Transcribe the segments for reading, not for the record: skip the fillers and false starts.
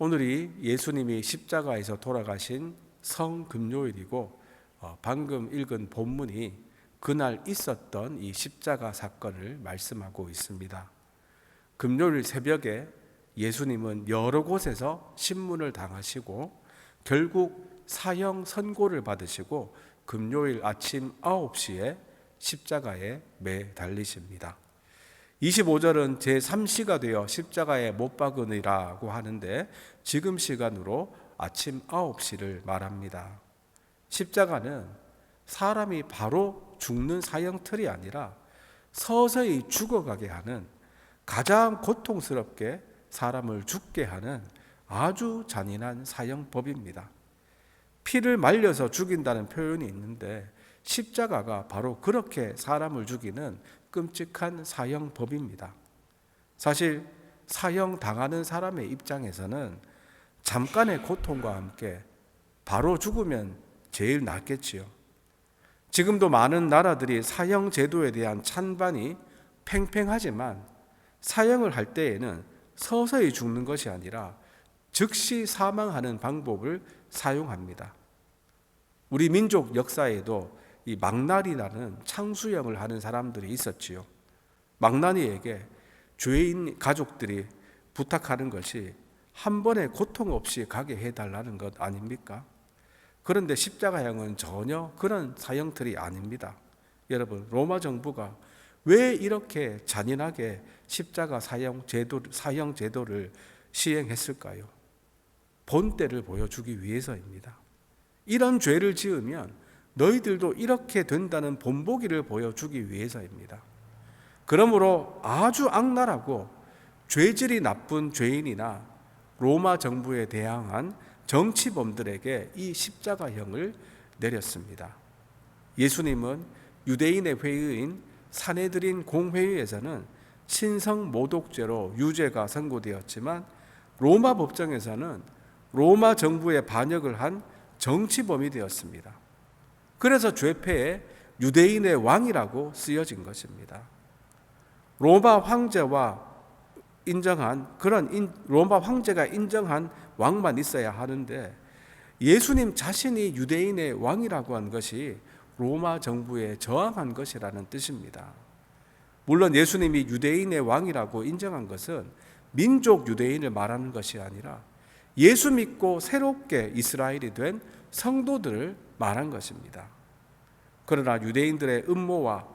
오늘이 예수님이 십자가에서 돌아가신 성금요일이고 방금 읽은 본문이 그날 있었던 이 십자가 사건을 말씀하고 있습니다. 금요일 새벽에 예수님은 여러 곳에서 신문을 당하시고 결국 사형 선고를 받으시고 금요일 아침 9시에 십자가에 매달리십니다. 25절은 제3시가 되어 십자가에 못 박으니라고 하는데 지금 시간으로 아침 9시를 말합니다. 십자가는 사람이 바로 죽는 사형틀이 아니라 서서히 죽어가게 하는, 가장 고통스럽게 사람을 죽게 하는 아주 잔인한 사형법입니다. 피를 말려서 죽인다는 표현이 있는데 십자가가 바로 그렇게 사람을 죽이는 끔찍한 사형법입니다. 사실 사형 당하는 사람의 입장에서는 잠깐의 고통과 함께 바로 죽으면 제일 낫겠지요. 지금도 많은 나라들이 사형 제도에 대한 찬반이 팽팽하지만 사형을 할 때에는 서서히 죽는 것이 아니라 즉시 사망하는 방법을 사용합니다. 우리 민족 역사에도 이 망나니라는 창수형을 하는 사람들이 있었지요. 망나니에게 죄인 가족들이 부탁하는 것이 한 번에 고통 없이 가게 해달라는 것 아닙니까? 그런데 십자가형은 전혀 그런 사형틀이 아닙니다. 여러분, 로마 정부가 왜 이렇게 잔인하게 십자가 사형 제도를 시행했을까요? 본때를 보여주기 위해서입니다. 이런 죄를 지으면 너희들도 이렇게 된다는 본보기를 보여주기 위해서입니다. 그러므로 아주 악랄하고 죄질이 나쁜 죄인이나 로마 정부에 대항한 정치범들에게 이 십자가형을 내렸습니다. 예수님은 유대인의 회의인 산헤드린 공회의에서는 신성 모독죄로 유죄가 선고되었지만 로마 법정에서는 로마 정부에 반역을 한 정치범이 되었습니다. 그래서 죄패에 유대인의 왕이라고 쓰여진 것입니다. 로마 황제가 인정한 왕만 있어야 하는데 예수님 자신이 유대인의 왕이라고 한 것이 로마 정부에 저항한 것이라는 뜻입니다. 물론 예수님이 유대인의 왕이라고 인정한 것은 민족 유대인을 말하는 것이 아니라 예수 믿고 새롭게 이스라엘이 된 성도들을 말한 것입니다. 그러나 유대인들의 음모와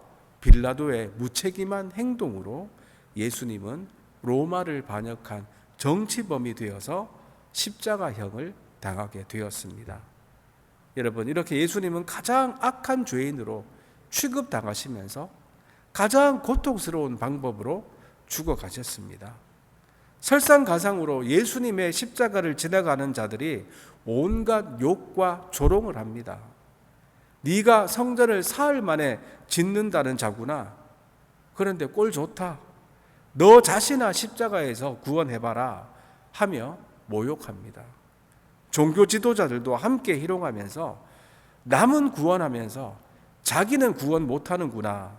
빌라도의 무책임한 행동으로 예수님은 로마를 반역한 정치범이 되어서 십자가형을 당하게 되었습니다. 여러분, 이렇게 예수님은 가장 악한 죄인으로 취급당하시면서 가장 고통스러운 방법으로 죽어가셨습니다. 설상가상으로 예수님의 십자가를 지나가는 자들이 온갖 욕과 조롱을 합니다. 네가 성전을 사흘 만에 짓는다는 자구나. 그런데 꼴 좋다. 너 자신아 십자가에서 구원해봐라 하며 모욕합니다. 종교 지도자들도 함께 희롱하면서 남은 구원하면서 자기는 구원 못하는구나.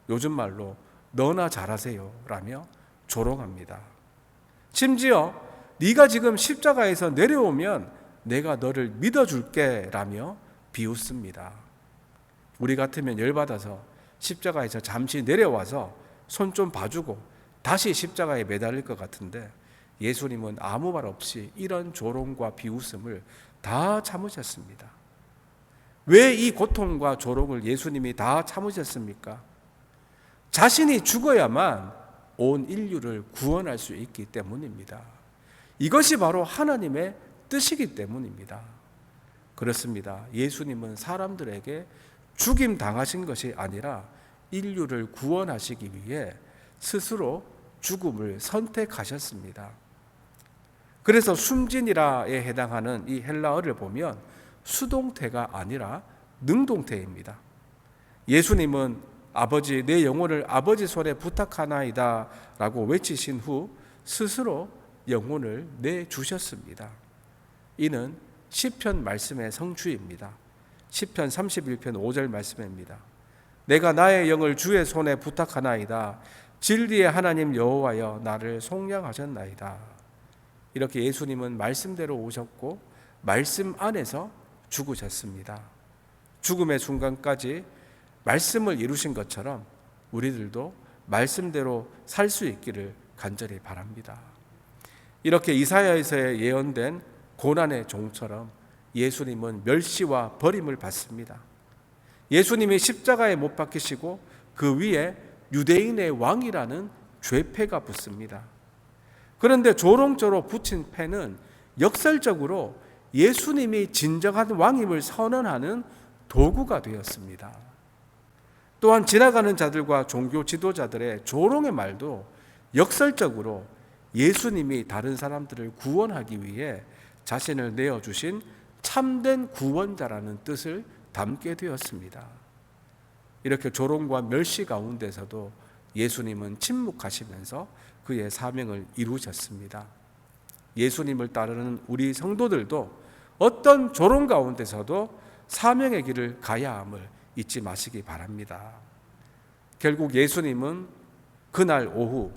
요즘 말로 너나 잘하세요 라며 조롱합니다. 심지어 네가 지금 십자가에서 내려오면 내가 너를 믿어줄게 라며 비웃습니다. 우리 같으면 열받아서 십자가에서 잠시 내려와서 손 좀 봐주고 다시 십자가에 매달릴 것 같은데 예수님은 아무 말 없이 이런 조롱과 비웃음을 다 참으셨습니다. 왜 이 고통과 조롱을 예수님이 다 참으셨습니까? 자신이 죽어야만 온 인류를 구원할 수 있기 때문입니다. 이것이 바로 하나님의 뜻이기 때문입니다. 그렇습니다. 예수님은 사람들에게 죽임 당하신 것이 아니라 인류를 구원하시기 위해 스스로 죽음을 선택하셨습니다. 그래서 숨진이라에 해당하는 이 헬라어를 보면 수동태가 아니라 능동태입니다. 예수님은 아버지, 내 영혼을 아버지 손에 부탁하나이다 라고 외치신 후 스스로 영혼을 내주셨습니다. 이는 시편 말씀의 성취입니다. 시편 31편 5절 말씀입니다. 내가 나의 영을 주의 손에 부탁하나이다. 진리의 하나님 여호와여 나를 속량하셨나이다. 이렇게 예수님은 말씀대로 오셨고 말씀 안에서 죽으셨습니다. 죽음의 순간까지 말씀을 이루신 것처럼 우리들도 말씀대로 살 수 있기를 간절히 바랍니다. 이렇게 이사야에서 예언된 고난의 종처럼 예수님은 멸시와 버림을 받습니다. 예수님이 십자가에 못 박히시고 그 위에 유대인의 왕이라는 죄패가 붙습니다. 그런데 조롱조로 붙인 패는 역설적으로 예수님이 진정한 왕임을 선언하는 도구가 되었습니다. 또한 지나가는 자들과 종교 지도자들의 조롱의 말도 역설적으로 예수님이 다른 사람들을 구원하기 위해 자신을 내어주신 참된 구원자라는 뜻을 담게 되었습니다. 이렇게 조롱과 멸시 가운데서도 예수님은 침묵하시면서 그의 사명을 이루셨습니다. 예수님을 따르는 우리 성도들도 어떤 조롱 가운데서도 사명의 길을 가야 함을 잊지 마시기 바랍니다. 결국 예수님은 그날 오후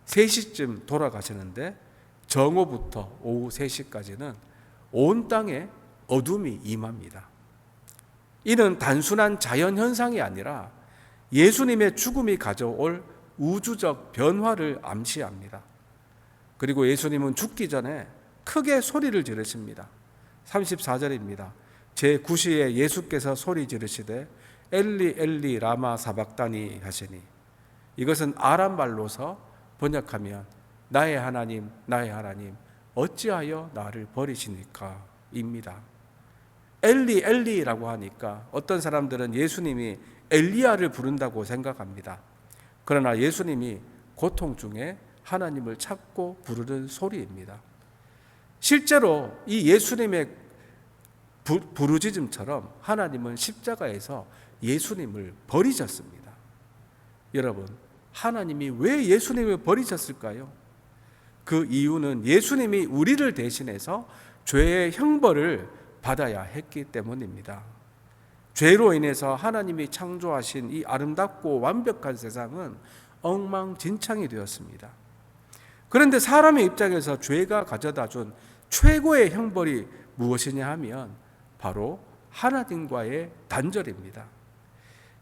3시쯤 돌아가시는데 정오부터 오후 3시까지는 온 땅에 어둠이 임합니다. 이는 단순한 자연현상이 아니라 예수님의 죽음이 가져올 우주적 변화를 암시합니다. 그리고 예수님은 죽기 전에 크게 소리를 지르십니다. 34절입니다. 제9시에 예수께서 소리 지르시되 엘리 엘리 라마 사박다니 하시니, 이것은 아람 말로서 번역하면 나의 하나님 나의 하나님 어찌하여 나를 버리시니까 입니다. 엘리 엘리라고 하니까 어떤 사람들은 예수님이 엘리야를 부른다고 생각합니다. 그러나 예수님이 고통 중에 하나님을 찾고 부르는 소리입니다. 실제로 이 예수님의 부르짖음처럼 하나님은 십자가에서 예수님을 버리셨습니다. 여러분, 하나님이 왜 예수님을 버리셨을까요? 그 이유는 예수님이 우리를 대신해서 죄의 형벌을 받아야 했기 때문입니다. 죄로 인해서 하나님이 창조하신 이 아름답고 완벽한 세상은 엉망진창이 되었습니다. 그런데 사람의 입장에서 죄가 가져다 준 최고의 형벌이 무엇이냐 하면 바로 하나님과의 단절입니다.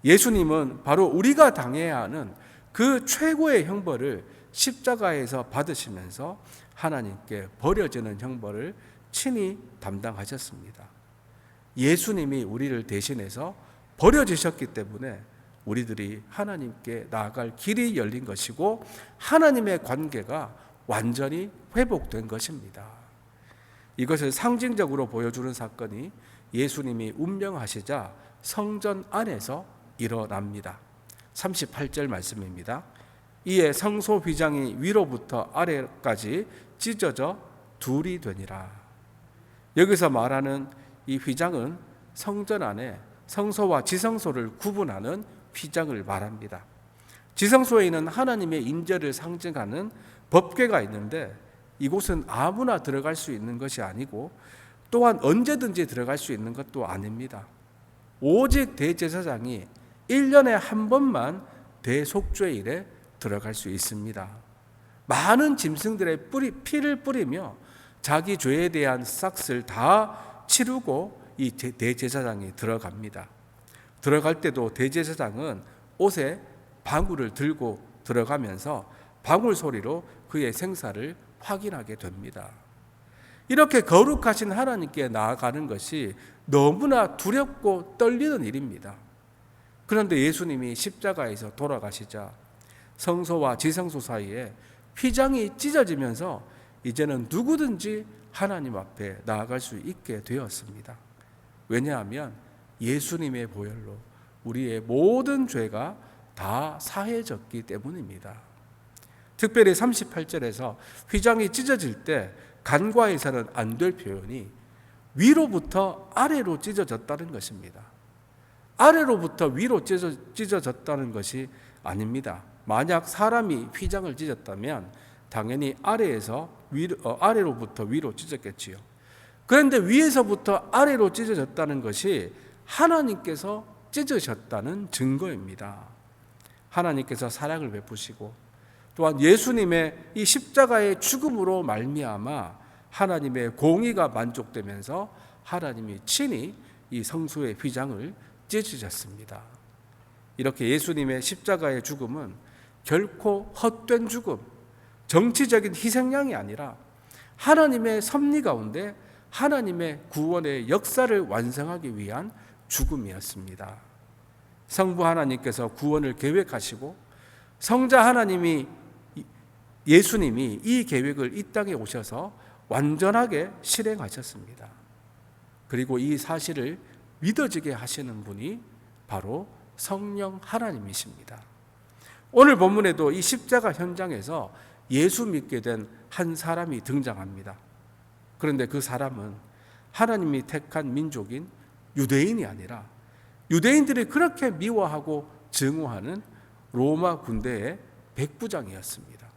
예수님은 바로 우리가 당해야 하는 그 최고의 형벌을 십자가에서 받으시면서 하나님께 버려지는 형벌을 친히 담당하셨습니다. 예수님이 우리를 대신해서 버려지셨기 때문에 우리들이 하나님께 나아갈 길이 열린 것이고 하나님의 관계가 완전히 회복된 것입니다. 이것을 상징적으로 보여주는 사건이 예수님이 운명하시자 성전 안에서 일어납니다. 38절 말씀입니다. 이에 성소 휘장이 위로부터 아래까지 찢어져 둘이 되니라. 여기서 말하는 이 휘장은 성전 안에 성소와 지성소를 구분하는 휘장을 말합니다. 지성소에 있는 하나님의 임재를 상징하는 법궤가 있는데 이곳은 아무나 들어갈 수 있는 것이 아니고 또한 언제든지 들어갈 수 있는 것도 아닙니다. 오직 대제사장이 1년에 한 번만 대속죄일에 들어갈 수 있습니다. 많은 짐승들의 피를 뿌리며 자기 죄에 대한 싹을 다 치르고 이 대제사장이 들어갑니다. 들어갈 때도 대제사장은 옷에 방울을 들고 들어가면서 방울 소리로 그의 생사를 확인하게 됩니다. 이렇게 거룩하신 하나님께 나아가는 것이 너무나 두렵고 떨리는 일입니다. 그런데 예수님이 십자가에서 돌아가시자 성소와 지성소 사이에 휘장이 찢어지면서 이제는 누구든지 하나님 앞에 나아갈 수 있게 되었습니다. 왜냐하면 예수님의 보혈로 우리의 모든 죄가 다 사해졌기 때문입니다. 특별히 38절에서 휘장이 찢어질 때 간과해서는 안 될 표현이 위로부터 아래로 찢어졌다는 것입니다. 아래로부터 위로 찢어졌다는 것이 아닙니다. 만약 사람이 휘장을 찢었다면 당연히 아래로부터 위로 찢었겠지요. 그런데 위에서부터 아래로 찢어졌다는 것이 하나님께서 찢으셨다는 증거입니다. 하나님께서 사랑을 베푸시고 또한 예수님의 이 십자가의 죽음으로 말미암아 하나님의 공의가 만족되면서 하나님이 친히 이 성소의 휘장을 찢으셨습니다. 이렇게 예수님의 십자가의 죽음은 결코 헛된 죽음, 정치적인 희생양이 아니라 하나님의 섭리 가운데 하나님의 구원의 역사를 완성하기 위한 죽음이었습니다. 성부 하나님께서 구원을 계획하시고 성자 하나님이 예수님이 이 계획을 이 땅에 오셔서 완전하게 실행하셨습니다. 그리고 이 사실을 믿어지게 하시는 분이 바로 성령 하나님이십니다. 오늘 본문에도 이 십자가 현장에서 예수 믿게 된 한 사람이 등장합니다. 그런데 그 사람은 하나님이 택한 민족인 유대인이 아니라 유대인들이 그렇게 미워하고 증오하는 로마 군대의 백부장이었습니다.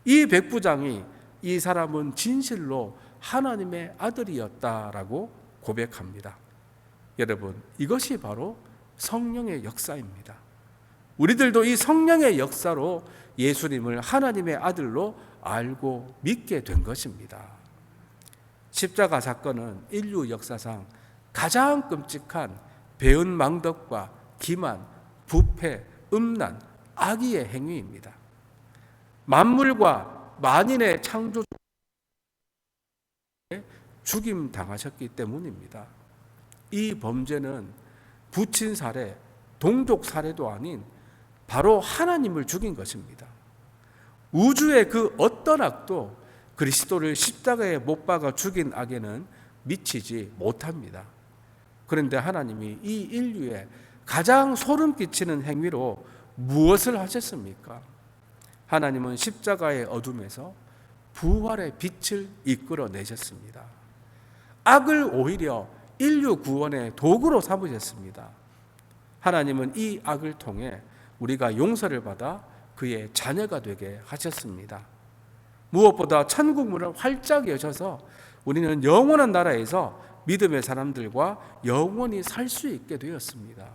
이 백부장이 이 사람은 진실로 하나님의 아들이었다라고 고백합니다. 여러분, 이것이 바로 성령의 역사입니다. 우리들도 이 성령의 역사로 예수님을 하나님의 아들로 알고 믿게 된 것입니다. 십자가 사건은 인류 역사상 가장 끔찍한 배은망덕과 기만, 부패, 음란, 악의의 행위입니다. 만물과 만인의 창조 죽임 당하셨기 때문입니다. 이 범죄는 부친 살해, 동족 살해도 아닌 바로 하나님을 죽인 것입니다. 우주의 그 어떤 악도 그리스도를 십자가에 못 박아 죽인 악에는 미치지 못합니다. 그런데 하나님이 이 인류에 가장 소름 끼치는 행위로 무엇을 하셨습니까? 하나님은 십자가의 어둠에서 부활의 빛을 이끌어내셨습니다. 악을 오히려 인류 구원의 도구로 삼으셨습니다. 하나님은 이 악을 통해 우리가 용서를 받아 그의 자녀가 되게 하셨습니다. 무엇보다 천국 문을 활짝 여셔서 우리는 영원한 나라에서 믿음의 사람들과 영원히 살 수 있게 되었습니다.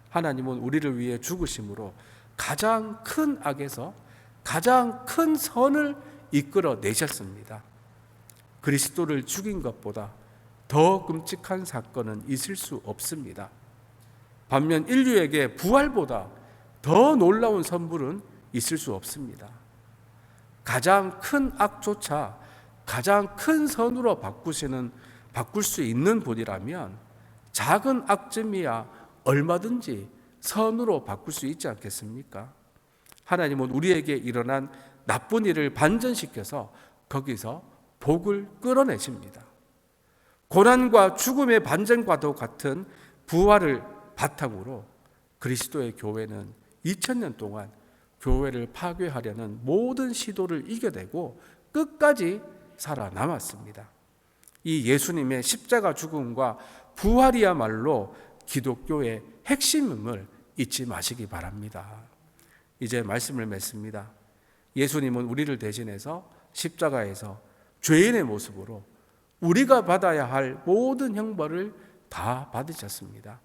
하나님은 우리를 위해 죽으심으로 가장 큰 악에서 가장 큰 선을 이끌어내셨습니다. 그리스도를 죽인 것보다 더 끔찍한 사건은 있을 수 없습니다. 반면 인류에게 부활보다 더 놀라운 선물은 있을 수 없습니다. 가장 큰 악조차 가장 큰 선으로 바꿀 수 있는 분이라면 작은 악쯤이야 얼마든지 선으로 바꿀 수 있지 않겠습니까? 하나님은 우리에게 일어난 나쁜 일을 반전시켜서 거기서 복을 끌어내십니다. 고난과 죽음의 반전과도 같은 부활을 바탕으로 그리스도의 교회는 2000년 동안 교회를 파괴하려는 모든 시도를 이겨내고 끝까지 살아남았습니다. 이 예수님의 십자가 죽음과 부활이야말로 기독교의 핵심임을 잊지 마시기 바랍니다. 이제 말씀을 맺습니다. 예수님은 우리를 대신해서 십자가에서 죄인의 모습으로 우리가 받아야 할 모든 형벌을 다 받으셨습니다.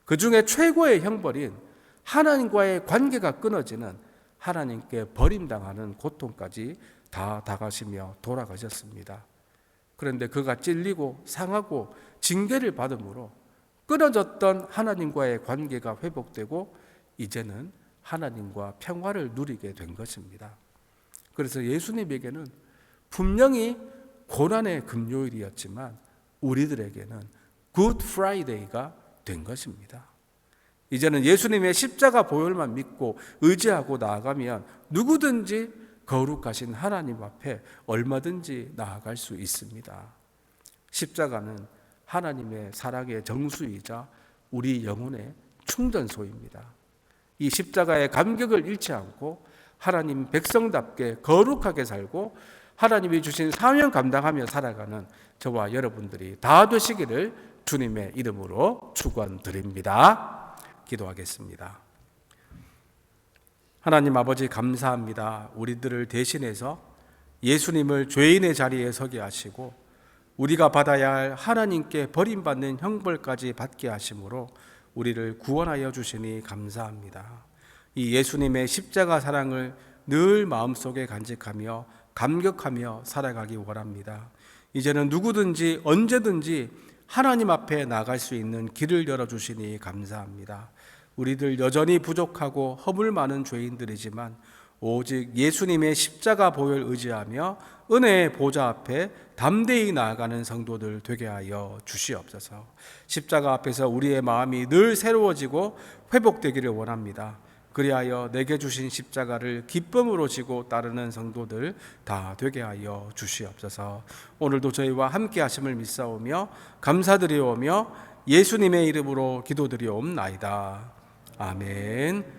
그 중에 최고의 형벌인 하나님과의 관계가 끊어지는 하나님께 버림당하는 고통까지 다 당하시며 돌아가셨습니다. 그런데 그가 찔리고 상하고 징계를 받음으로 끊어졌던 하나님과의 관계가 회복되고 이제는 하나님과 평화를 누리게 된 것입니다. 그래서 예수님에게는 분명히 고난의 금요일이었지만 우리들에게는 굿 프라이데이가 된 것입니다. 이제는 예수님의 십자가 보혈만 믿고 의지하고 나아가면 누구든지 거룩하신 하나님 앞에 얼마든지 나아갈 수 있습니다. 십자가는 하나님의 사랑의 정수이자 우리 영혼의 충전소입니다. 이 십자가의 감격을 잃지 않고 하나님 백성답게 거룩하게 살고 하나님이 주신 사명 감당하며 살아가는 저와 여러분들이 다 되시기를 주님의 이름으로 축원드립니다. 기도하겠습니다. 하나님 아버지 감사합니다. 우리들을 대신해서 예수님을 죄인의 자리에 서게 하시고 우리가 받아야 할 하나님께 버림받는 형벌까지 받게 하심으로 우리를 구원하여 주시니 감사합니다. 이 예수님의 십자가 사랑을 늘 마음속에 간직하며 감격하며 살아가기 원합니다. 이제는 누구든지 언제든지 하나님 앞에 나갈 수 있는 길을 열어주시니 감사합니다. 우리들 여전히 부족하고 허물 많은 죄인들이지만 오직 예수님의 십자가 보혈 의지하며 은혜의 보좌 앞에 담대히 나아가는 성도들 되게 하여 주시옵소서. 십자가 앞에서 우리의 마음이 늘 새로워지고 회복되기를 원합니다. 그리하여 내게 주신 십자가를 기쁨으로 지고 따르는 성도들 다 되게 하여 주시옵소서. 오늘도 저희와 함께 하심을 믿사오며 감사드리오며 예수님의 이름으로 기도드리옵나이다. 아멘.